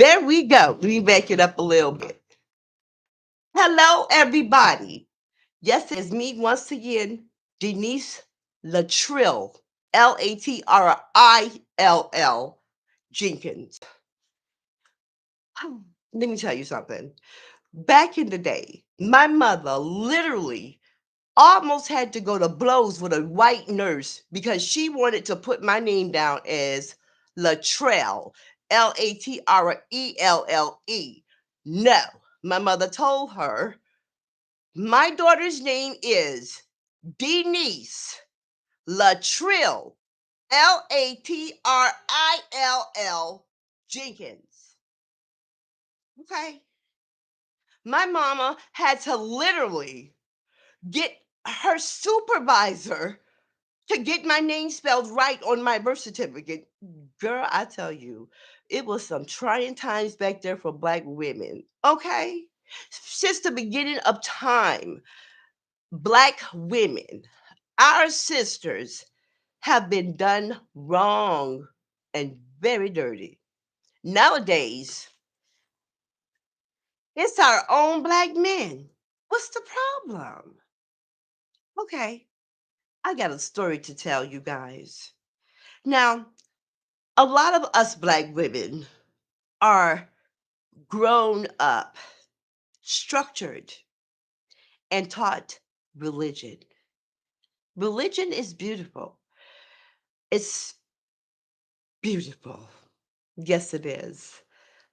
There we go. Let me back it up a little bit. Hello, everybody. Yes, it is me once again, Denise Latrill, Latrill Jenkins. Let me tell you something. Back in the day, my mother literally almost had to go to blows with a white nurse because she wanted to put my name down as Latrell, Latrelle. No, my mother told her, my daughter's name is Denise Latrill, Latrill Jenkins. Okay. My mama had to literally get her supervisor to get my name spelled right on my birth certificate. Girl, I tell you, it was some trying times back there for Black women. Okay? Since the beginning of time, Black women, our sisters, have been done wrong and very dirty. Nowadays, it's our own Black men. What's the problem? Okay, I got a story to tell you guys. Now, a lot of us Black women are grown up, structured, and taught religion. Religion is beautiful. It's beautiful. Yes, it is.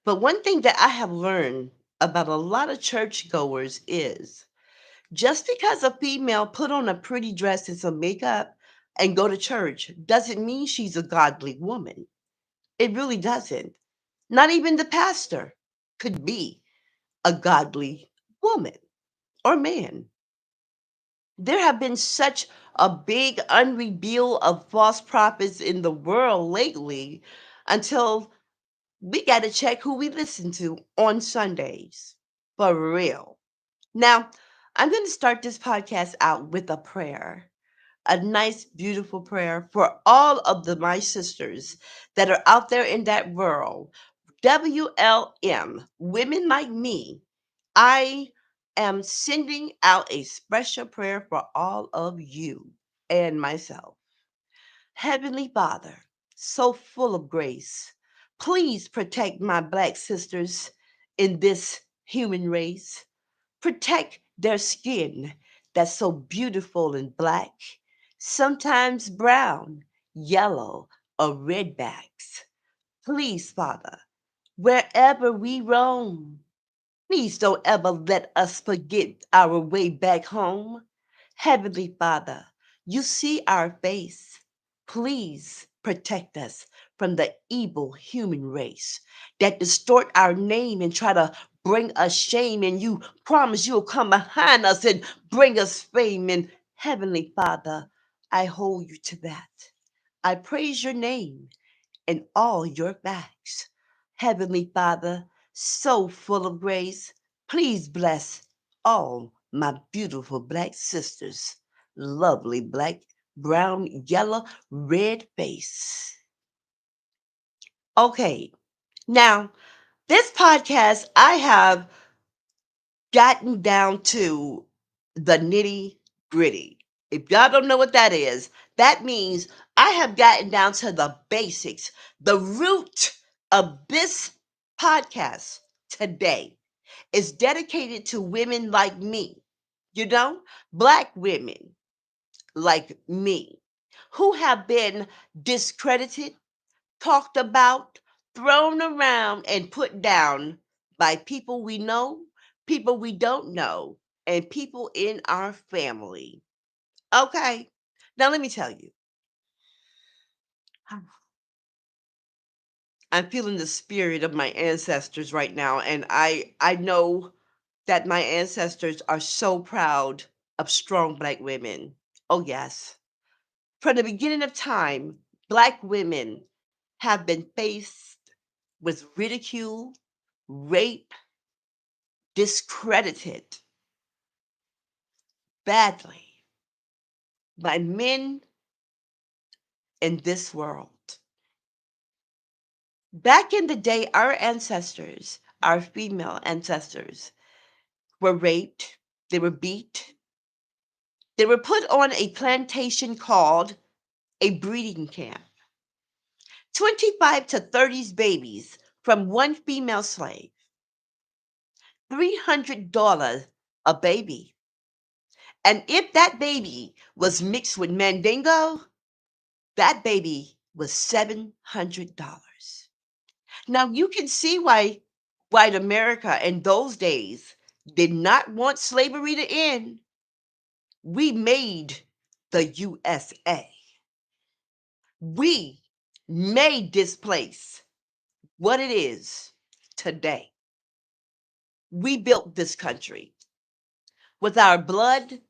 But one thing that I have learned about a lot of churchgoers is just because a female put on a pretty dress and some makeup and go to church doesn't mean she's a godly woman. It really doesn't. Not even the pastor could be a godly woman or man. There have been such a big unreveal of false prophets in the world lately until we got to check who we listen to on Sundays. For real. Now, I'm going to start this podcast out with a prayer. A nice, beautiful prayer for all of my sisters that are out there in that world. WLM, women like me. I am sending out a special prayer for all of you and myself. Heavenly Father, so full of grace, please protect my Black sisters in this human race. Protect their skin that's so beautiful and black, sometimes brown, yellow, or redbacks. Please, Father, wherever we roam, please don't ever let us forget our way back home. Heavenly Father, you see our face. Please protect us from the evil human race that distort our name and try to bring us shame. And you promise you'll come behind us and bring us fame. And Heavenly Father, I hold you to that. I praise your name and all your facts. Heavenly Father, so full of grace, please bless all my beautiful Black sisters. Lovely black, brown, yellow, red face. Okay, now this podcast, I have gotten down to the nitty gritty. If y'all don't know what that means I have gotten down to the basics, the root of this podcast today is dedicated to women like me, you know, Black women like me who have been discredited, talked about, thrown around, and put down by people we know, people we don't know, and people in our family. Okay. Now, let me tell you, I'm feeling the spirit of my ancestors right now. And I know that my ancestors are so proud of strong Black women. Oh, yes. From the beginning of time, Black women have been faced with ridicule, rape, discredited badly by men in this world. Back in the day, our ancestors, our female ancestors, were raped, they were beat, they were put on a plantation called a breeding camp. 25 to 30 babies from one female slave, $300 a baby. And if that baby was mixed with Mandingo, that baby was $700. Now you can see why white America in those days did not want slavery to end. We made the USA. We made this place what it is today. We built this country with our blood,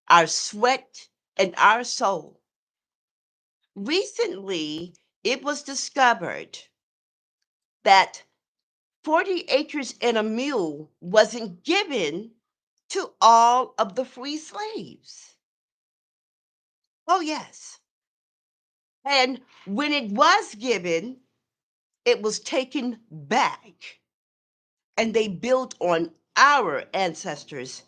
our sweat, and our soul. Recently, it was discovered that 40 acres and a mule wasn't given to all of the free slaves. Oh, yes. And when it was given, it was taken back and they built on our ancestors'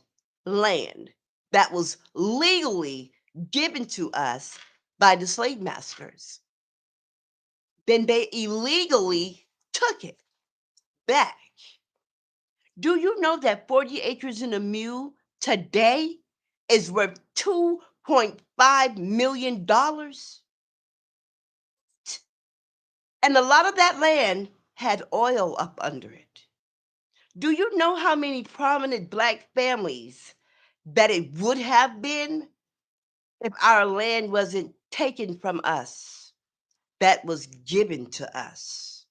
land that was legally given to us by the slave masters. Then they illegally took it back. Do you know that 40 acres in a mule today is worth $2.5 million? And a lot of that land had oil up under it. Do you know how many prominent black families that it would have been if our land wasn't taken from us, that was given to us?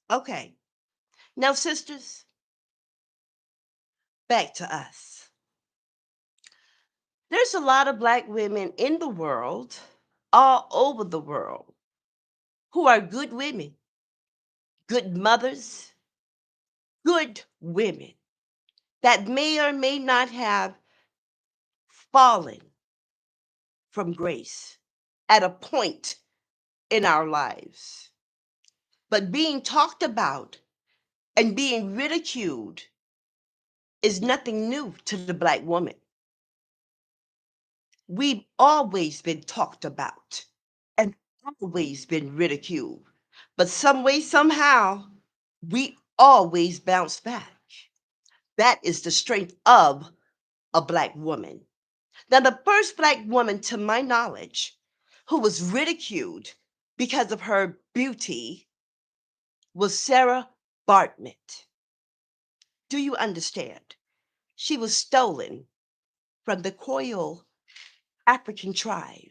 Okay, now, sisters, back to us. There's a lot of black women in the world, all over the world, who are good women, good mothers, good women that may or may not have fallen from grace at a point in our lives. But being talked about and being ridiculed is nothing new to the black woman. We've always been talked about and always been ridiculed. But some way, somehow, we always bounce back. That is the strength of a black woman. Now, the first black woman, to my knowledge, who was ridiculed because of her beauty was Sarah Bartman. Do you understand? She was stolen from the Creole African tribe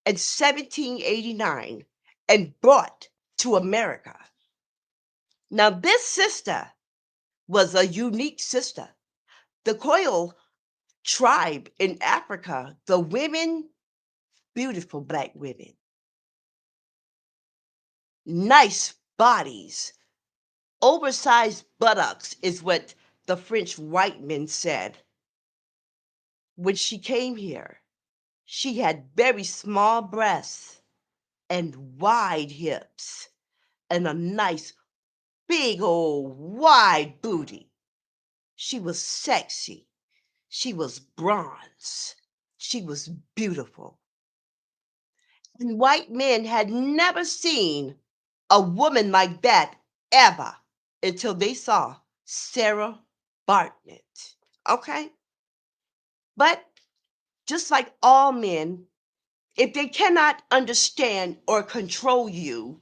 in 1789 and brought to America. Now, this sister was a unique sister. The Creole tribe in Africa, the women, beautiful black women, nice bodies, oversized buttocks is what the French white men said when she came here. She had very small breasts and wide hips and a nice big old wide booty. She was sexy. She was bronze. She was beautiful. And white men had never seen a woman like that ever until they saw Sarah Bartman. Okay? But just like all men, if they cannot understand or control you,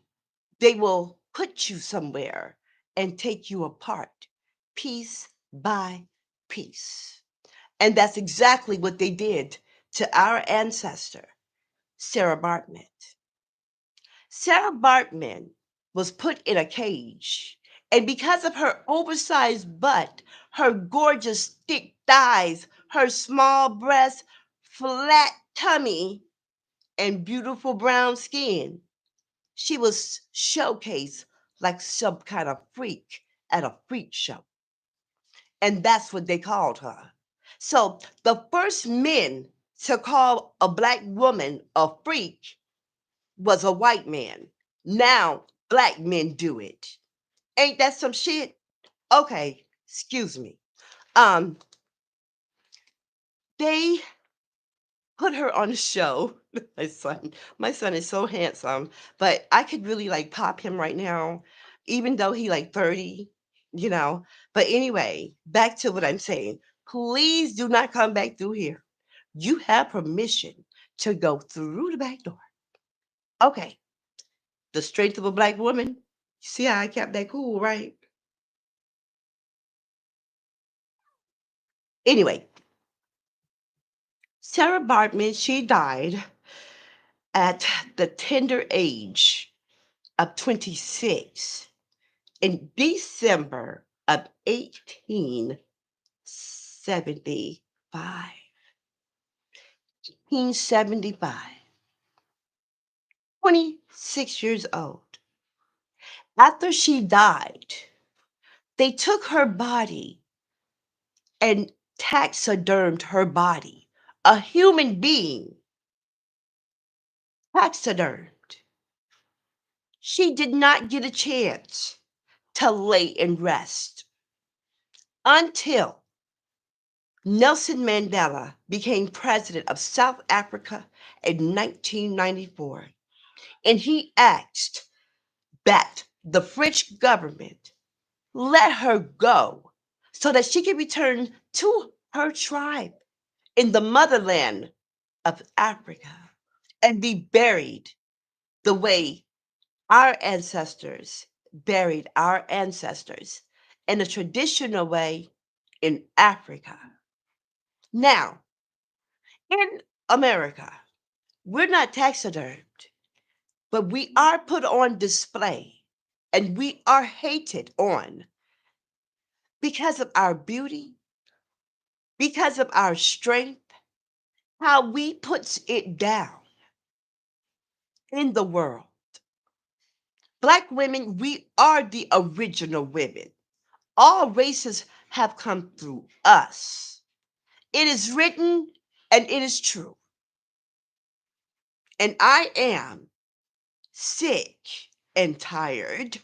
they will put you somewhere and take you apart, piece by piece. And that's exactly what they did to our ancestor, Sarah Bartman. Sarah Bartman was put in a cage, and because of her oversized butt, her gorgeous thick thighs, her small breasts, flat tummy, and beautiful brown skin, she was showcased like some kind of freak at a freak show. And that's what they called her. So the first men to call a black woman a freak was a white man. Now Black men do it. Ain't that some shit? Okay, excuse me. Um, they put her on a show. My son is so handsome, but I could really like pop him right now, even though he like 30, you know. But anyway, back to what I'm saying. Please do not come back through here. You have permission to go through the back door. Okay. The strength of a black woman. You see how I kept that cool, right? Anyway, Sarah Bartman, she died at the tender age of 26 in December of 1875. 1875. 26 years old. After she died, they took her body and taxidermed her body. A human being, taxidermed. She did not get a chance to lay and rest until Nelson Mandela became president of South Africa in 1994. And he asked that the French government let her go so that she could return to her tribe in the motherland of Africa and be buried the way our ancestors buried our ancestors in a traditional way in Africa. Now, in America, we're not taxidermed, but we are put on display and we are hated on because of our beauty, because of our strength, how we puts it down in the world. Black women, we are the original women. All races have come through us. It is written and it is true. And I am sick and tired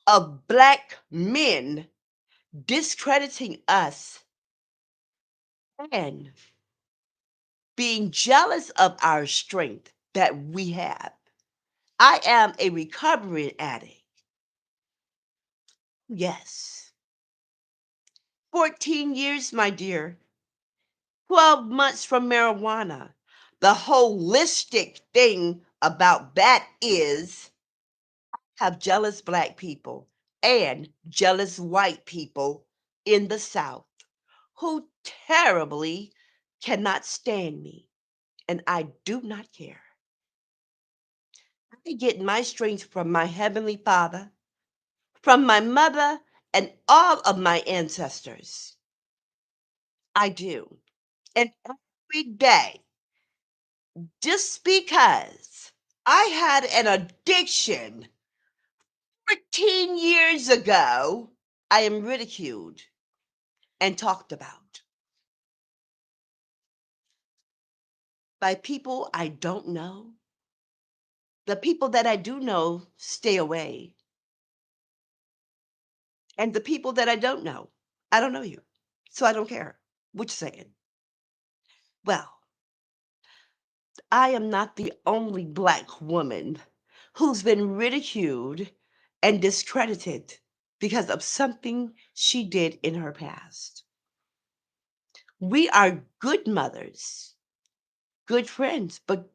of black men discrediting us and being jealous of our strength that we have. I am a recovering addict. Yes. 14 years, my dear. 12 months from marijuana. The holistic thing about that is have jealous black people and jealous white people in the South who terribly cannot stand me. And I do not care. I get my strength from my Heavenly Father, from my mother, and all of my ancestors. I do. And every day, just because I had an addiction 14 years ago, I am ridiculed and talked about by people I don't know. The people that I do know stay away. And the people that I don't know, I don't know you. So I don't care. Which second? Well, I am not the only black woman who's been ridiculed and discredited because of something she did in her past. We are good mothers, good friends, but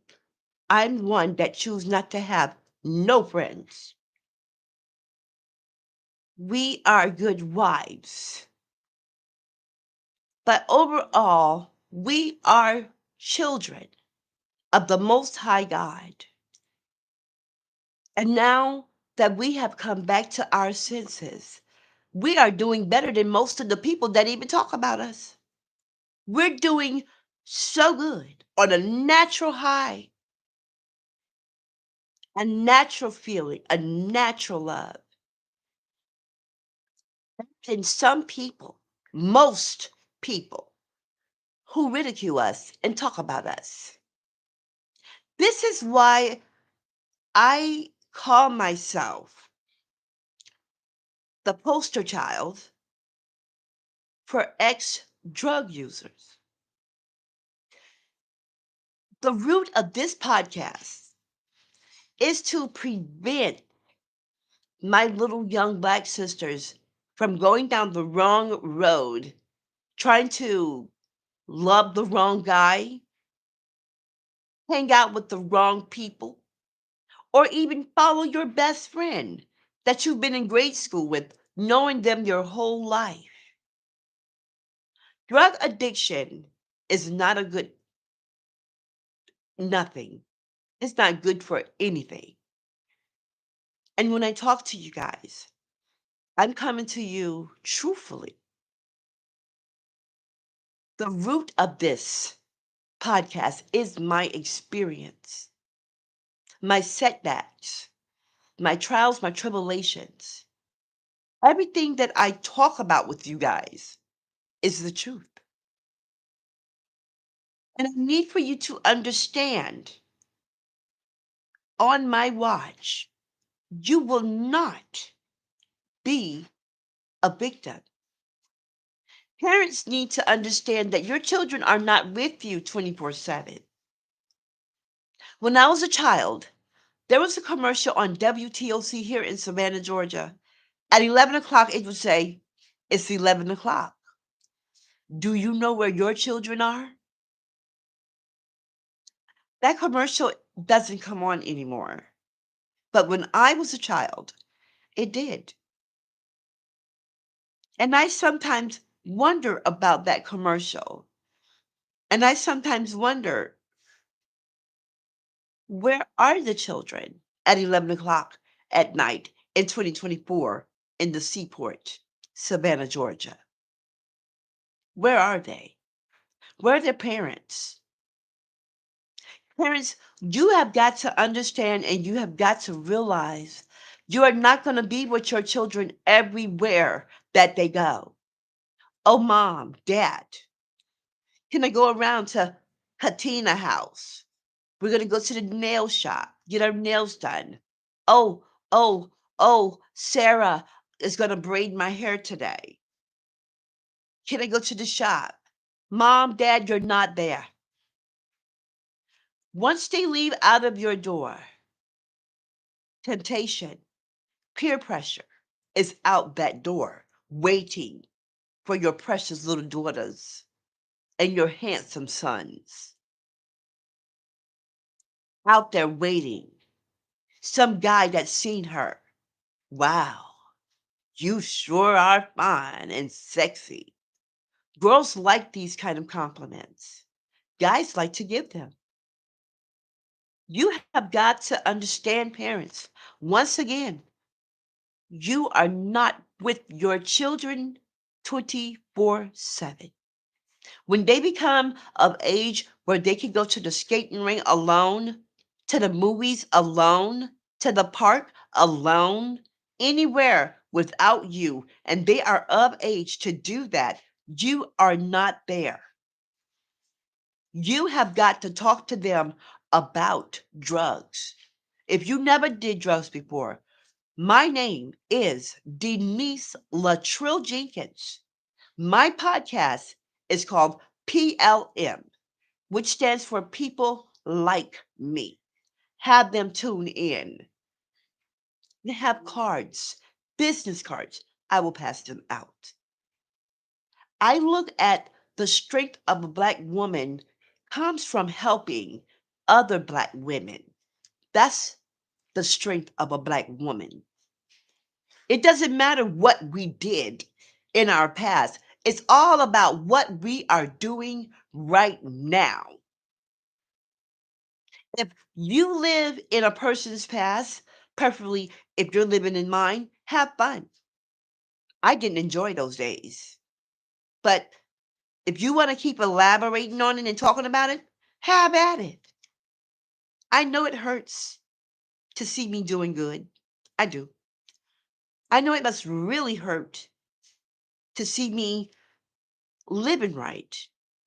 I'm one that choose not to have no friends. We are good wives, but overall, we are children of the Most High God. And now that we have come back to our senses, we are doing better than most of the people that even talk about us. We're doing so good on a natural high, a natural feeling, a natural love. And some people, most people, who ridicule us and talk about us. This is why I call myself the poster child for ex drug users. The root of this podcast is to prevent my little young Black sisters from going down the wrong road, trying to love the wrong guy, hang out with the wrong people, or even follow your best friend that you've been in grade school with, knowing them your whole life. Drug addiction is not a good nothing. It's not good for anything. And when I talk to you guys, I'm coming to you truthfully. The root of this podcast is my experience, my setbacks, my trials, my tribulations. Everything that I talk about with you guys is the truth. And I need for you to understand on my watch, you will not be a victim. Parents need to understand that your children are not with you 24/7. When I was a child, there was a commercial on WTOC here in Savannah, Georgia. At 11 o'clock, it would say, "It's 11 o'clock. Do you know where your children are?" That commercial doesn't come on anymore. But when I was a child, it did. And I sometimes wonder about that commercial. And I sometimes wonder, where are the children at 11 o'clock at night in 2024 in the seaport, Savannah, Georgia? Where are they? Where are their parents? Parents, you have got to understand and you have got to realize you are not going to be with your children everywhere that they go. Oh, mom, dad, can I go around to Katina house? We're going to go to the nail shop, get our nails done. Oh, oh, oh, Sarah is going to braid my hair today. Can I go to the shop? Mom, dad, you're not there. Once they leave out of your door, temptation, peer pressure is out that door waiting for your precious little daughters and your handsome sons out there waiting. Some guy that's seen her. Wow, you sure are fine and sexy. Girls like these kind of compliments. Guys like to give them. You have got to understand, parents. Once again, you are not with your children 24/7. When they become of age where they can go to the skating rink alone, to the movies alone, to the park alone, anywhere without you, and they are of age to do that, you are not there. You have got to talk to them about drugs. If you never did drugs before, my name is Denise Latrill Jenkins. My podcast is called PLM, which stands for People Like Me. Have them tune in. They have cards, business cards. I will pass them out. I look at the strength of a Black woman comes from helping other Black women. That's the strength of a Black woman. It doesn't matter what we did in our past. It's all about what we are doing right now. If you live in a person's past, preferably if you're living in mine, have fun. I didn't enjoy those days. But if you want to keep elaborating on it and talking about it, have at it. I know it hurts to see me doing good. I do. I know it must really hurt to see me living right,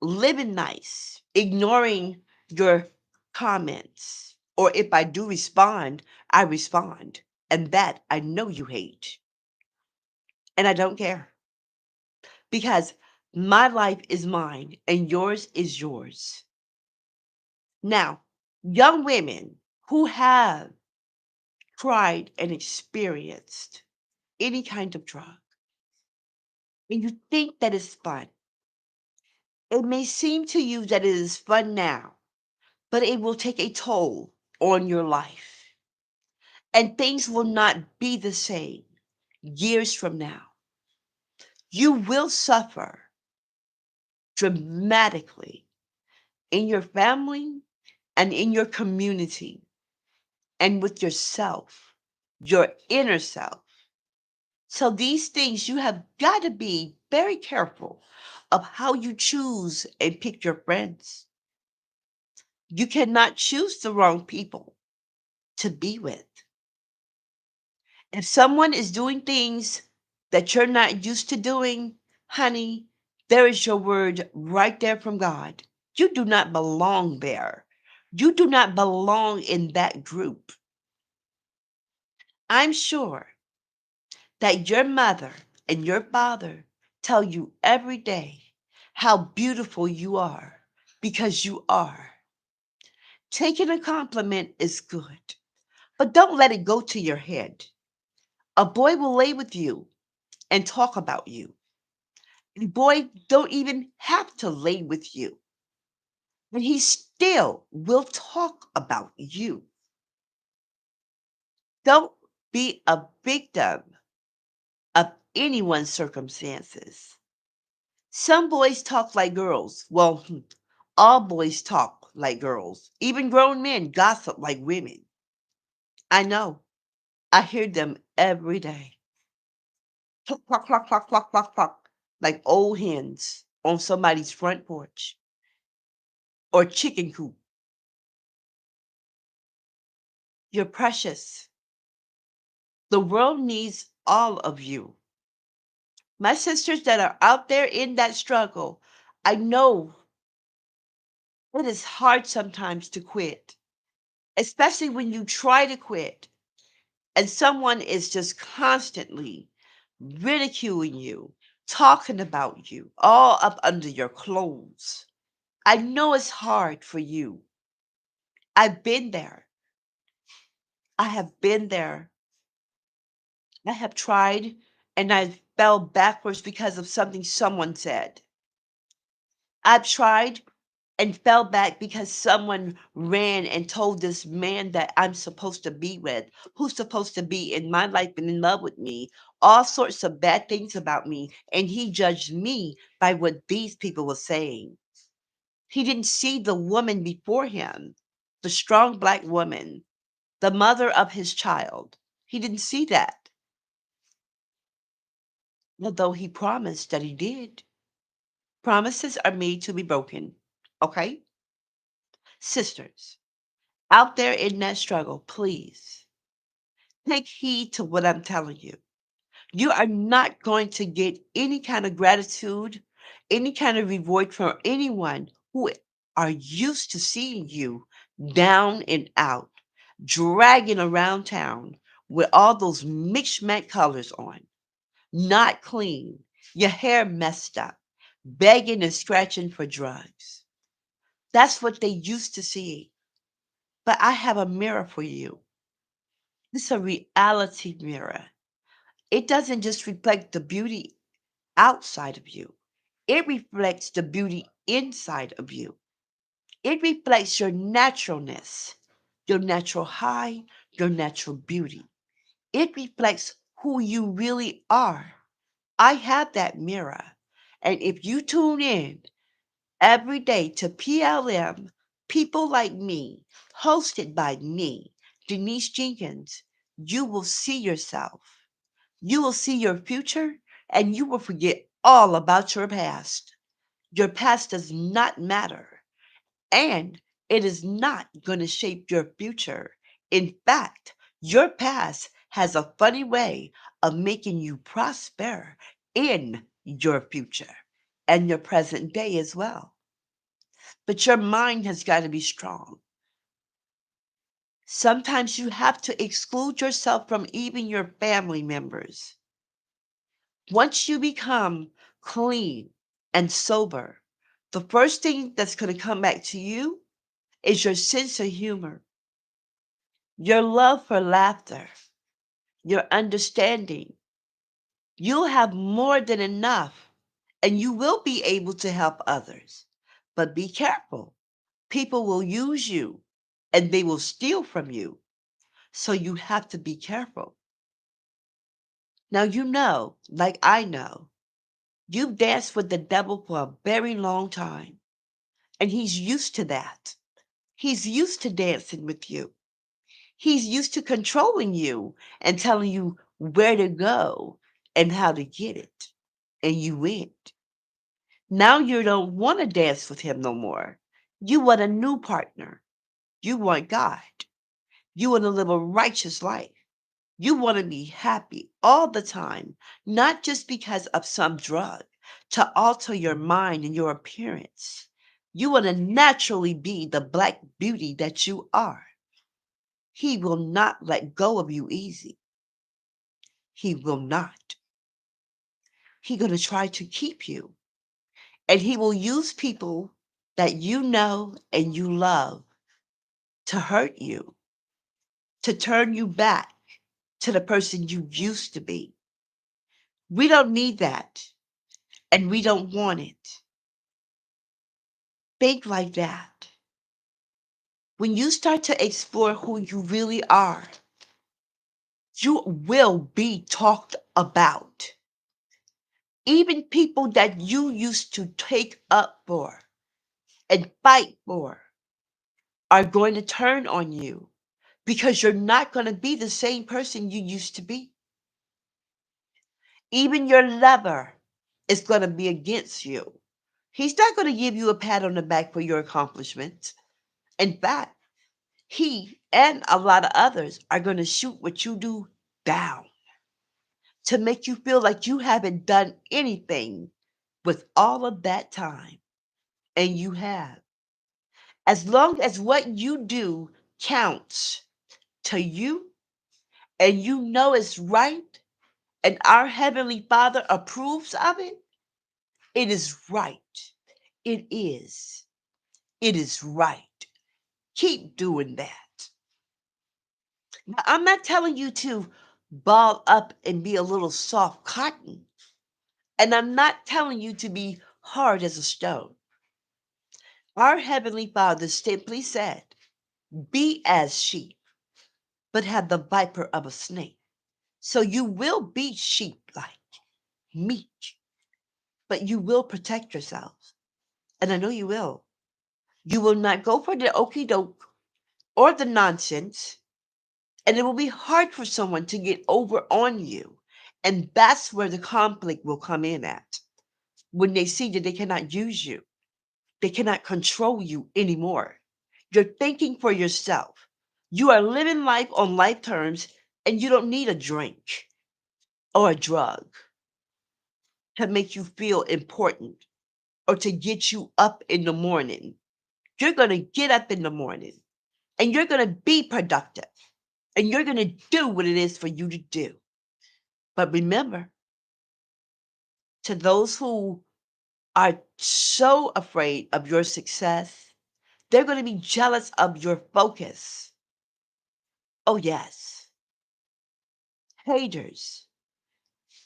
living nice, ignoring your comments Or if I do respond, I respond. And that I know you hate. And I don't care because my life is mine and yours is yours. Now, young women who have tried and experienced any kind of drug and you think that is fun, it may seem to you that it is fun now, but it will take a toll on your life and things will not be the same years from now. You will suffer dramatically in your family and in your community and with yourself, your inner self. So these things you have got to be very careful of how you choose and pick your friends. You cannot choose the wrong people to be with. If someone is doing things that you're not used to doing, honey, there is your word right there from God. You do not belong there. You do not belong in that group. I'm sure that your mother and your father tell you every day how beautiful you are because you are. Taking a compliment is good, but don't let it go to your head. A boy will lay with you and talk about you. A boy don't even have to lay with you, but he still will talk about you. Don't be a victim of anyone's circumstances. Some boys talk like girls. Well, all boys talk like girls. Even grown men gossip like women. I know. I hear them every day. Cluck, cluck, cluck, cluck, cluck, cluck, cluck, like old hens on somebody's front porch or chicken coop. You're precious. The world needs all of you. My sisters that are out there in that struggle, I know it is hard sometimes to quit, especially when you try to quit and someone is just constantly ridiculing you, talking about you, all up under your clothes. I know it's hard for you. I've been there. I have been there. I have tried and I fell backwards because of something someone said. I've tried and fell back because someone ran and told this man that I'm supposed to be with, who's supposed to be in my life and in love with me, all sorts of bad things about me. And he judged me by what these people were saying. He didn't see the woman before him, the strong black woman, the mother of his child. He didn't see that, although he promised that he did. Promises are made to be broken. Okay? Sisters, out there in that struggle, please take heed to what I'm telling you. You are not going to get any kind of gratitude, any kind of reward from anyone who are used to seeing you down and out, dragging around town with all those mixed match colors on, not clean, your hair messed up, begging and scratching for drugs. That's what they used to see. But I have a mirror for you. It's a reality mirror. It doesn't just reflect the beauty outside of you, it reflects the beauty inside of you. It reflects your naturalness, your natural high, your natural beauty. It reflects who you really are. I have that mirror. And if you tune in every day to PLM, People Like Me, hosted by me, Denise Jenkins, you will see yourself. You will see your future and you will forget all about your past. Your past does not matter and it is not going to shape your future. In fact, your past has a funny way of making you prosper in your future and your present day as well. But your mind has got to be strong. Sometimes you have to exclude yourself from even your family members. Once you become clean and sober, the first thing that's going to come back to you is your sense of humor, your love for laughter, your understanding. You'll have more than enough and you will be able to help others. But be careful. People will use you and they will steal from you. So you have to be careful. Now, like I know, you've danced with the devil for a very long time, and he's used to that. He's used to dancing with you. He's used to controlling you and telling you where to go and how to get it. And you went. Now you don't want to dance with him no more. You want a new partner. You want God. You want to live a righteous life. You want to be happy all the time, not just because of some drug to alter your mind and your appearance. You want to naturally be the black beauty that you are. He will not let go of you easy. He will not. He's going to try to keep you. And he will use people that you know and you love to hurt you, to turn you back to the person you used to be. We don't need that. And we don't want it. Think like that. When you start to explore who you really are, you will be talked about. Even people that you used to take up for and fight for are going to turn on you because you're not going to be the same person you used to be. Even your lover is going to be against you. He's not going to give you a pat on the back for your accomplishments. In fact, he and a lot of others are going to shoot what you do down to make you feel like you haven't done anything with all of that time. And you have. As long as what you do counts to you and you know it's right and our Heavenly Father approves of it, it is right. It is. It is right. Keep doing that. Now, I'm not telling you to ball up and be a little soft cotton. And I'm not telling you to be hard as a stone. Our Heavenly Father simply said, be as sheep, but have the viper of a snake. So you will be sheep like, meek, but you will protect yourselves. And I know you will. You will not go for the okey doke or the nonsense. And it will be hard for someone to get over on you. And that's where the conflict will come in at. When they see that they cannot use you, they cannot control you anymore. You're thinking for yourself. You are living life on life terms, and you don't need a drink or a drug to make you feel important or to get you up in the morning. You're going to get up in the morning and you're going to be productive and you're going to do what it is for you to do. But remember, to those who are so afraid of your success, they're going to be jealous of your focus. Oh, yes. Haters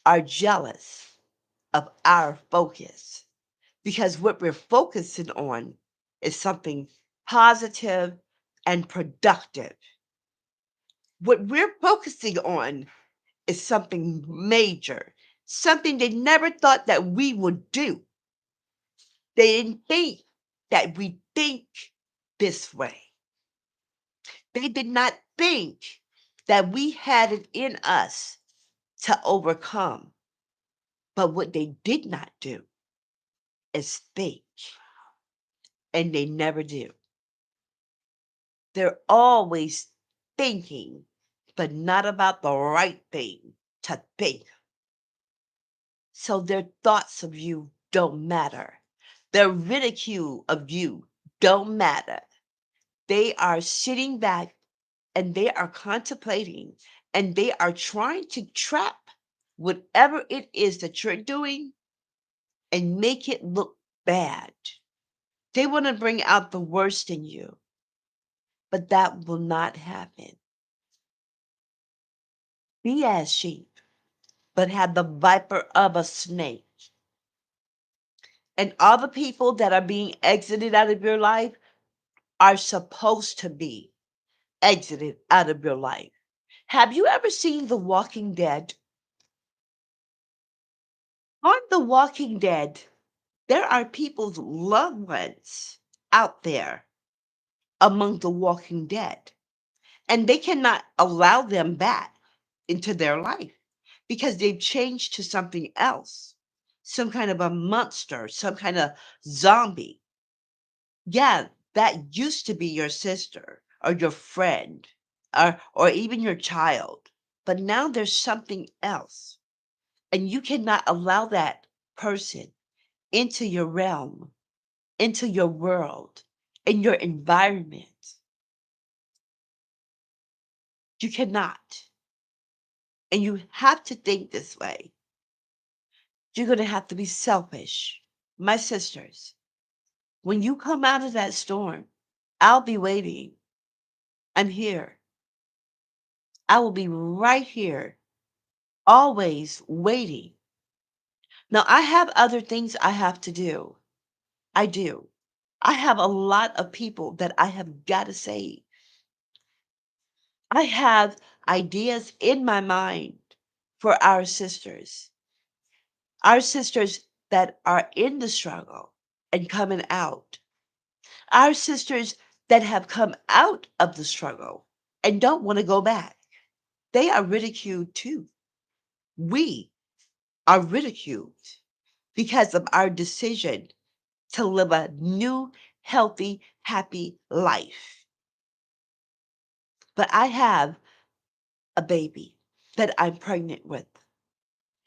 are jealous of our focus because what we're focusing on is something positive and productive. What we're focusing on is something major, something they never thought that we would do. They didn't think that we think this way. They did not think that we had it in us to overcome. But what they did not do is think, and they never do. They're always thinking, but not about the right thing to think. So their thoughts of you don't matter. Their ridicule of you don't matter. They are sitting back and they are contemplating and they are trying to trap whatever it is that you're doing and make it look bad. They want to bring out the worst in you, but that will not happen. Be as sheep, but have the viper of a snake. And all the people that are being exited out of your life are supposed to be exited out of your life. Have you ever seen The Walking Dead? On The Walking Dead, there are people's loved ones out there among the walking dead, and they cannot allow them back into their life because they've changed to something else, some kind of a monster, some kind of zombie. Yeah, that used to be your sister or your friend or even your child, but now there's something else, and you cannot allow that person into your realm, into your world, in your environment. You cannot. And you have to think this way. You're going to have to be selfish. My sisters, when you come out of that storm, I'll be waiting. I'm here. I will be right here, always waiting. Now, I have other things I have to do. I do. I have a lot of people that I have got to save. I have ideas in my mind for our sisters that are in the struggle and coming out, our sisters that have come out of the struggle and don't want to go back. They are ridiculed too. We are ridiculed because of our decision to live a new, healthy, happy life. But I have a baby that I'm pregnant with.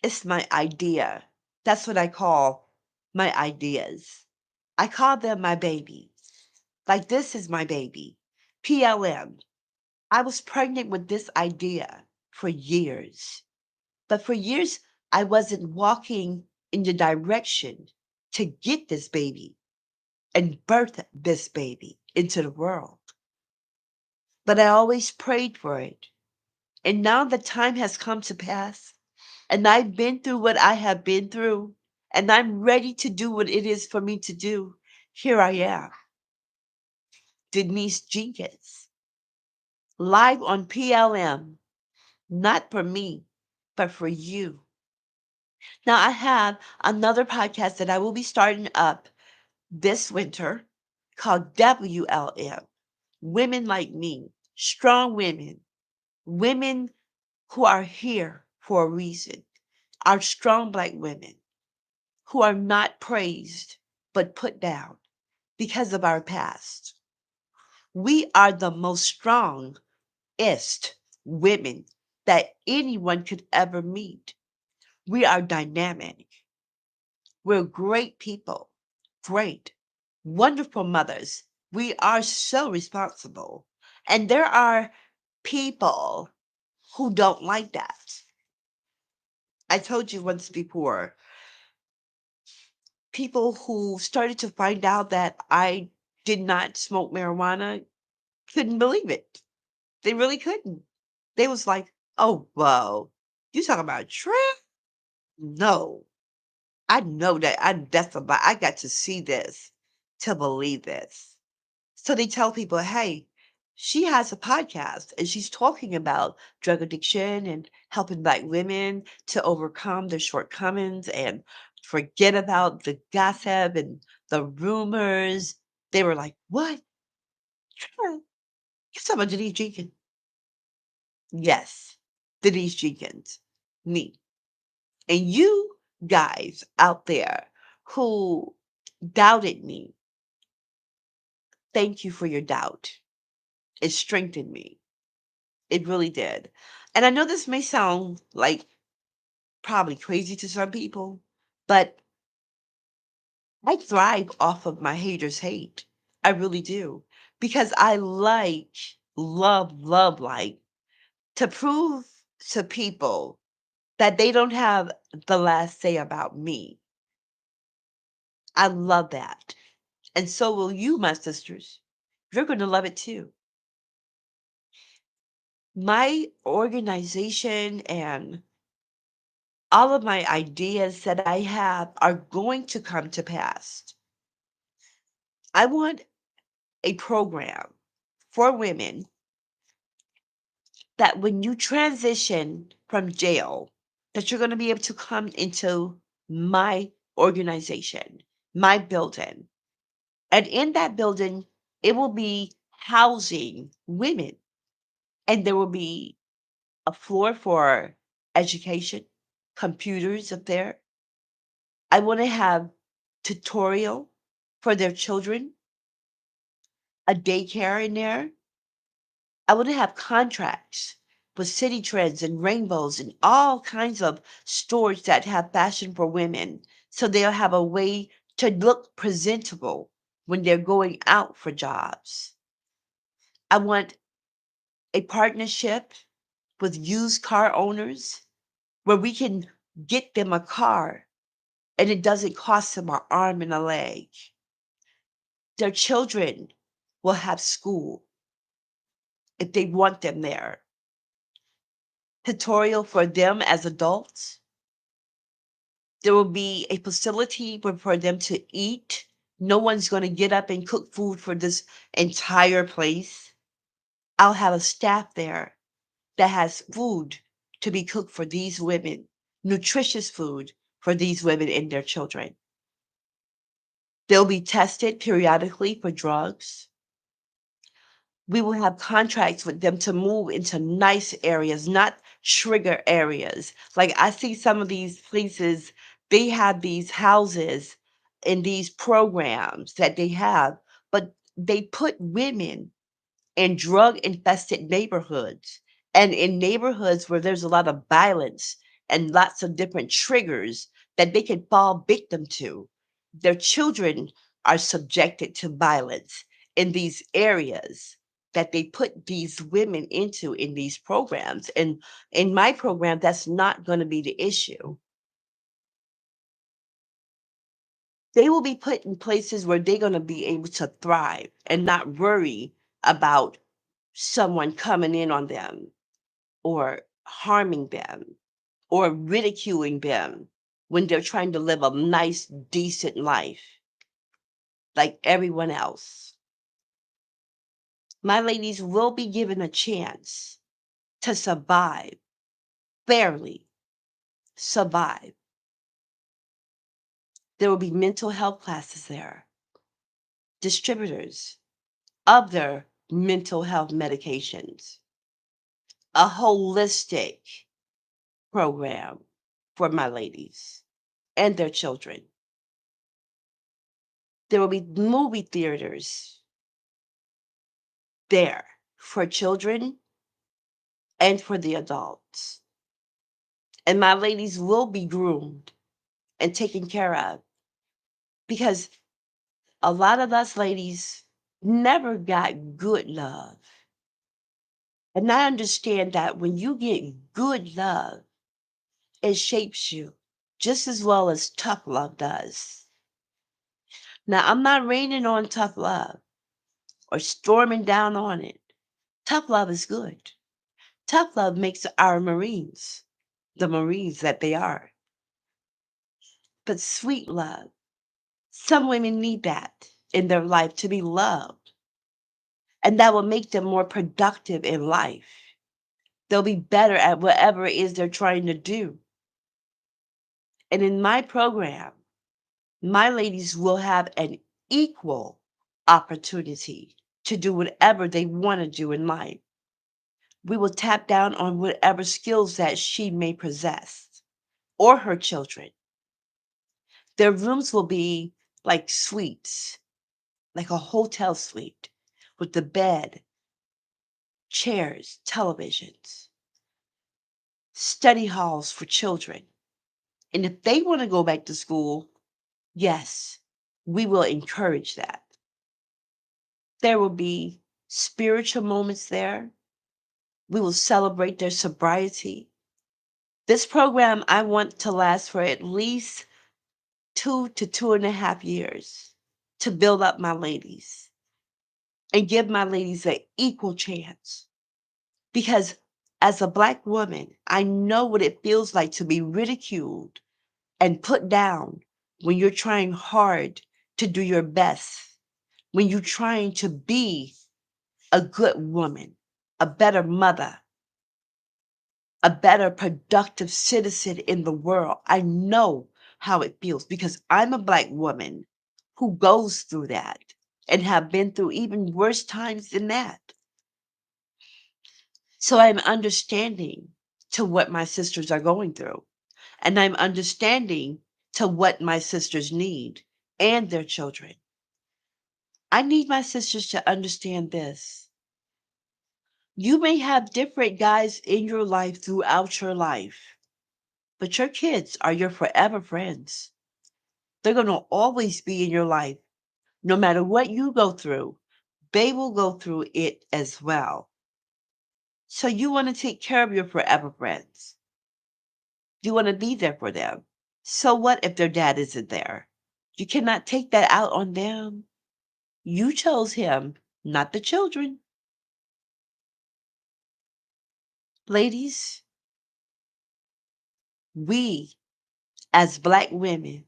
It's my idea. That's what I call my ideas. I call them my baby. Like this is my baby. PLM. I was pregnant with this idea for years. But for years, I wasn't walking in the direction to get this baby and birth this baby into the world. But I always prayed for it. And now the time has come to pass, and I've been through what I have been through, and I'm ready to do what it is for me to do. Here I am, Denise Jenkins, live on PLM, not for me, but for you. Now, I have another podcast that I will be starting up this winter called WLM, Women Like Me, Strong Women, women who are here for a reason, are strong Black women who are not praised but put down because of our past. We are the most strongest women that anyone could ever meet. We are dynamic. We're great people, great, wonderful mothers. We are so responsible. And there are people who don't like that. I told you once before, people who started to find out that I did not smoke marijuana couldn't believe it. They really couldn't. They was like, "Oh, whoa, you talking about a trip? No, I know that. That's a lie. I got to see this to believe this." So they tell people, "Hey, she has a podcast and she's talking about drug addiction and helping Black women to overcome their shortcomings and forget about the gossip and the rumors." They were like, "What? True. You talking about Denise Jenkins?" Yes, Denise Jenkins, me. And you guys out there who doubted me, thank you for your doubt. It strengthened me. It really did. And I know this may sound like probably crazy to some people, but I thrive off of my haters' hate. I really do. Because I like love like to prove to people that they don't have the last say about me. I love that. And so will you, my sisters. You're going to love it too. My organization and all of my ideas that I have are going to come to pass. I want a program for women that when you transition from jail, that you're going to be able to come into my organization, my building. And in that building, it will be housing women. And there will be a floor for education, computers up there. I want to have tutorial for their children, a daycare in there. I want to have contracts with city trends and rainbows and all kinds of stores that have fashion for women. So they'll have a way to look presentable when they're going out for jobs. I want a partnership with used car owners where we can get them a car and it doesn't cost them an arm and a leg. Their children will have school if they want them there. Tutorial for them as adults. There will be a facility for them to eat. No one's going to get up and cook food for this entire place. I'll have a staff there that has food to be cooked for these women, nutritious food for these women and their children. They'll be tested periodically for drugs. We will have contracts with them to move into nice areas, not trigger areas. Like I see some of these places, they have these houses and these programs that they have, but they put women in drug infested neighborhoods and in neighborhoods where there's a lot of violence and lots of different triggers that they can fall victim to. Their children are subjected to violence in these areas that they put these women into in these programs. And in my program, that's not going to be the issue. They will be put in places where they're going to be able to thrive and not worry about someone coming in on them or harming them or ridiculing them when they're trying to live a nice, decent life like everyone else. My ladies will be given a chance to survive, barely survive. There will be mental health classes there, distributors of their mental health medications, a holistic program for my ladies and their children. There will be movie theaters there for children and for the adults. And my ladies will be groomed and taken care of because a lot of us ladies never got good love. And I understand that when you get good love, it shapes you just as well as tough love does. Now, I'm not raining on tough love or storming down on it. Tough love is good. Tough love makes our Marines the Marines that they are. But sweet love, some women need that in their life to be loved, and that will make them more productive in life. They'll be better at whatever it is they're trying to do. And in my program, my ladies will have an equal opportunity to do whatever they want to do in life. We will tap down on whatever skills that she may possess or her children. Their rooms will be like suites, like a hotel suite with the bed, chairs, televisions, study halls for children. And if they want to go back to school, yes, we will encourage that. There will be spiritual moments there. We will celebrate their sobriety. This program, I want to last for at least 2 to 2.5 years to build up my ladies and give my ladies an equal chance. Because as a Black woman, I know what it feels like to be ridiculed and put down when you're trying hard to do your best, when you're trying to be a good woman, a better mother, a better productive citizen in the world. I know how it feels because I'm a Black woman who goes through that and have been through even worse times than that. So I'm understanding to what my sisters are going through, and I'm understanding to what my sisters need and their children. I need my sisters to understand this. You may have different guys in your life throughout your life, but your kids are your forever friends. They're going to always be in your life. No matter what you go through, they will go through it as well. So you want to take care of your forever friends. You want to be there for them. So what if their dad isn't there? You cannot take that out on them. You chose him, not the children. Ladies, we as Black women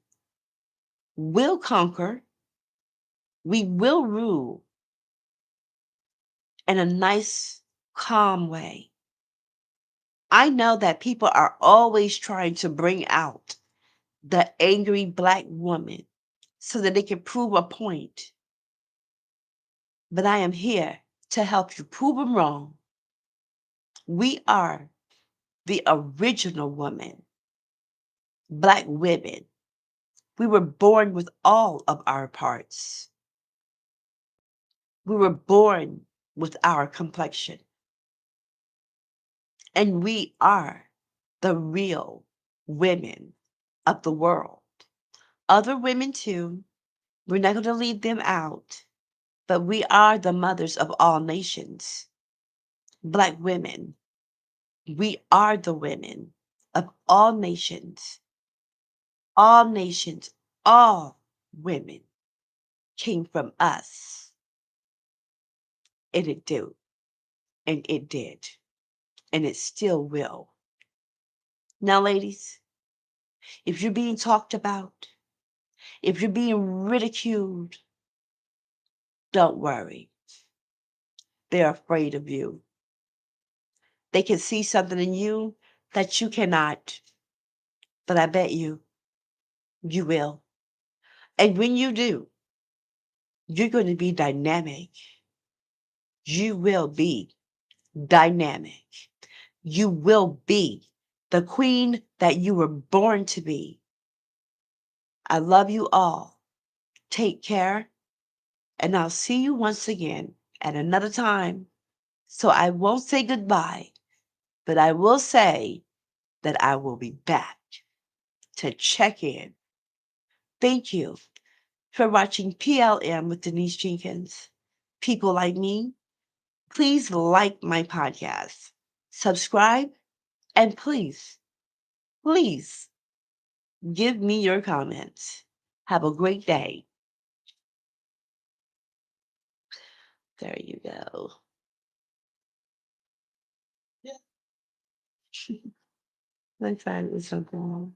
will conquer, we will rule in a nice, calm way. I know that people are always trying to bring out the angry Black woman so that they can prove a point. But I am here to help you prove them wrong. We are the original woman, Black women. We were born with all of our parts. We were born with our complexion. And we are the real women of the world. Other women too. We're not going to leave them out. But we are the mothers of all nations. Black women. We are the women of all nations. All nations, all women came from us. And it do. And it did. And it still will. Now, ladies, if you're being talked about, if you're being ridiculed, don't worry. They're afraid of you. They can see something in you that you cannot. But I bet you will. And when you do, you're going to be dynamic. You will be dynamic. You will be the queen that you were born to be. I love you all. Take care. And I'll see you once again at another time. So I won't say goodbye, but I will say that I will be back to check in. Thank you for watching PLM with Denise Jenkins. People like me, please like my podcast, subscribe, and please give me your comments. Have a great day. There you go. Let's find this something.